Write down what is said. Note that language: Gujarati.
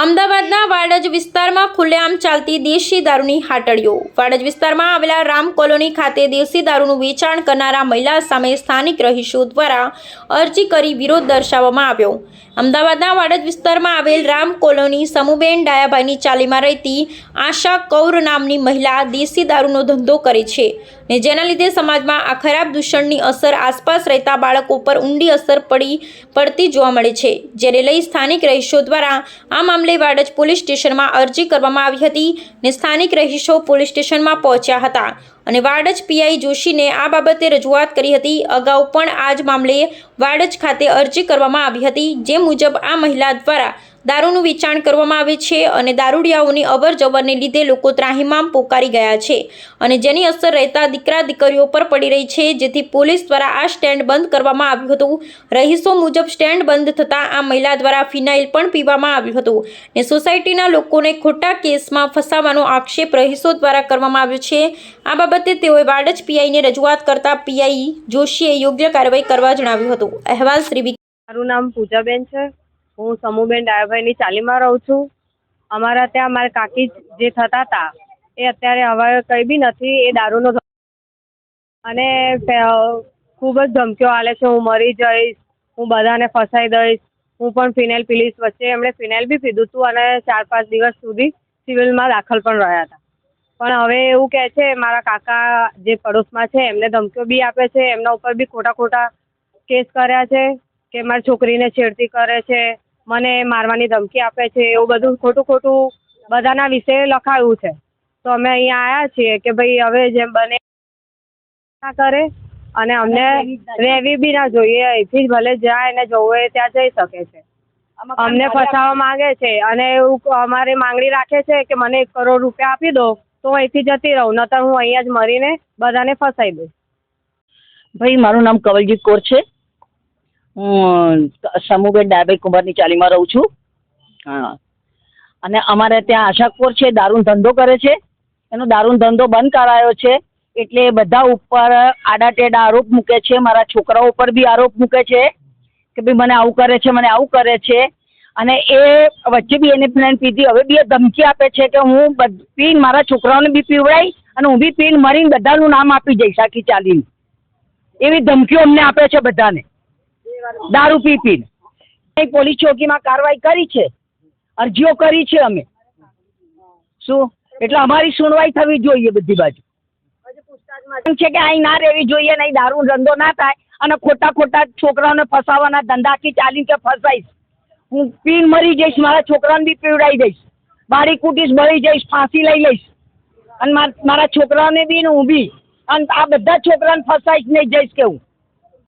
અમદાવાદના વાડજ વિસ્તારમાં ખુલ્લેઆમ ચાલતી દેશી દારૂની હાટડીઓ। વાડજ વિસ્તારમાં આવેલા રામ કોલોની ખાતે દેશી દારૂનું વેચાણ કરનારા મહિલા સામે સ્થાનિક રહીશો દ્વારા અરજી કરી વિરોધ દર્શાવવામાં આવ્યો। અમદાવાદના વાડજ વિસ્તારમાં આવેલ રામ કોલોની સમુબેન ડાયાભાઈની ચાલીમાં રહેતી આશા કૌર નામની મહિલા દેશી દારૂનો ધંધો કરે છે ને જેના લીધે સમાજમાં આ ખરાબ દૂષણની અસર આસપાસ રહેતા બાળકો પર ઊંડી અસર પડતી જોવા મળે છે, જેને લઈ સ્થાનિક રહીશો દ્વારા આ મામલે વાડજ પોલીસ સ્ટેશનમાં અરજી કરવામાં આવી હતી ને સ્થાનિક રહીશો પોલીસ સ્ટેશનમાં પહોંચ્યા હતા અને વાડજ પીઆઈ જોશીને આ બાબતે રજૂઆત કરી હતી। અગાઉ પણ આ જ મામલે વાડજ ખાતે અરજી કરવામાં આવી હતી, જે મુજબ આ મહિલા દ્વારા દારૂનું વેચાણ કરવામાં આવે છે અને દારૂડિયાઓની અવરજવરને લીધે લોકો ત્રાહિમામ પોકારી ગયા છે અને જેની અસર રહેતા દીકરા દીકરીઓ પર પડી રહી છે, જેથી પોલીસ દ્વારા આ સ્ટેન્ડ બંધ કરવામાં આવ્યું હતું। રહીશો મુજબ સ્ટેન્ડ બંધ થતાં આ મહિલા દ્વારા ફિનાઇલ પણ પીવામાં આવ્યું હતું ને સોસાયટીના લોકોને ખોટા કેસમાં ફસાવવાનો આક્ષેપ રહીશો દ્વારા કરવામાં આવ્યો છે। આ બાબતે તેઓએ વાડજ પીઆઈને રજૂઆત કરતા પીઆઈ જોશીએ યોગ્ય કાર્યવાહી કરવા જણાવ્યું હતું। અહેવાલ શ્રી મારું નામ પૂજાબેન છે। હું સમુબેન ડાયાભાઈની ચાલીમાં રહું છું। અમારા ત્યાં મારા કાકી જે થતા હતા એ અત્યારે હવે કંઈ બી નથી। એ દારૂનો અને ખૂબ જ ધમકીઓ આલે છે, હું મરી જઈશ, હું બધાને ફસાઈ દઈશ, હું પણ ફિનાઇલ પીલીશ। વચ્ચે એમણે ફિનાઇલ બી પીધું હતું અને 4-5 દિવસ સુધી સિવિલમાં દાખલ પણ રહ્યા હતા। પણ હવે એવું કહે છે, મારા કાકા જે પડોશમાં છે એમને ધમકીઓ બી આપે છે, એમના ઉપર બી ખોટા કેસ કર્યા છે કે મારી છોકરીને છેડતી કરે છે, મને મારવાની ધમકી આપે છે, એવું બધું ખોટું બધાના વિશે લખાયું છે। તો અમે અહીંયા આવ્યા છીએ કે ભાઈ હવે જેમ બને ના કરે અને અમને રહેવી બી ના જોઈએ। અહીંથી ભલે જાય ને જવું હોય ત્યાં જઈ શકે છે। અમને ફસાવવા માંગે છે અને એવું અમારી માંગણી રાખે છે કે મને 1 કરોડ રૂપિયા આપી દો તો હું અહીંથી જતી રહું, નતર હું અહીંયા જ મરીને બધાને ફસાઈ દઈશ। ભાઈ મારું નામ કવલજીત કૌર છે। હું સમુબેન ડાયાભાઈ કુંભારની ચાલીમાં રહું છું। હા, અને અમારે ત્યાં આશા કૌર છે, દારૂનો ધંધો કરે છે। એનો દારૂનો ધંધો બંધ કરાયો છે એટલે બધા ઉપર આડાટેડા આરોપ મૂકે છે। મારા છોકરાઓ ઉપર બી આરોપ મૂકે છે કે ભાઈ મને આવું કરે છે, મને આવું કરે છે। અને એ વચ્ચે બી એને ફિનાઇલ પીધી, હવે બી એ ધમકી આપે છે કે હું પીને મારા છોકરાઓને બી પીવડાવી અને હું બી પીને મરીને બધાનું નામ આપી જઈશ આખી ચાલીને। એવી ધમકીઓ અમને આપે છે બધાને, દારૂ પીને। પોલીસ ચોકીમાં કાર્યવાહી કરી છે, અરજીઓ કરી છે અમે શું, એટલે અમારી સુનવાઈ થવી જોઈએ બધી બાજુ છે કે અહીં ના રહેવી જોઈએ, નહીં દારૂ ધંધો ના થાય અને ખોટા છોકરાઓને ફસાવાના ધંધાથી ચાલી કે ફસાઈશ, હું પીને મરી જઈશ, મારા છોકરાને બી પીવડાવી દઈશ, બારી કૂટીશ, બળી જઈશ, ફાંસી લઈ લઈશ અને મારા છોકરાઓને બી ને હું બી, અને આ બધા છોકરાને ફસાઈશ નહીં જઈશ કે હું